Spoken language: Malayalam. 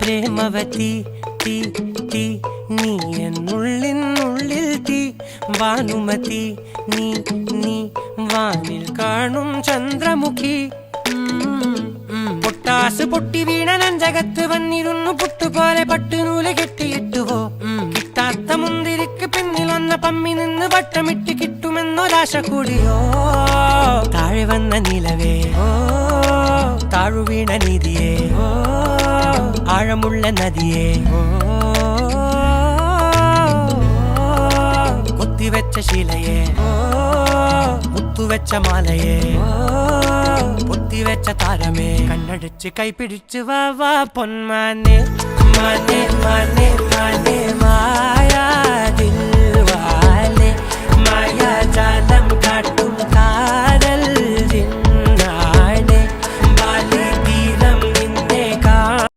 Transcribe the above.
പ്രേമവതി തീ തീ നീ എന്നുള്ളിൽ തീ ഭാനുമതി നീ നീ വാനിൽ കാണും ചന്ദ്രമുഖി പൊട്ടാസ് പൊട്ടി വീണ നെഞ്ചകത്ത് വന്നിരുന്നു പുട്ടുപോലെ പട്ടുനൂല് കെട്ടിയിട്ടുവോ കിട്ടാത്ത മുന്തിരിക്ക് പിന്നിൽ വന്ന പമ്മി നിന്ന് വട്ടമിട്ട് കിട്ടുമെന്നൊരാശ കൂടിയോ താഴെ വന്ന നിലവേ താഴു വീണ നിധിയേ ആഴമുള്ള നദിയേ കൊത്തിവെച്ച ശിലയേ മുത്തുവെച്ച മാലയേ പൊത്തിവെച്ച താരമേ കണ്ണടിച്ച് കൈപിടിച്ച് വാ വാ പൊന്മാനെ മാനെ മാനെ മാനെ മായാ ദിൽവാലെ മായാ ജാലം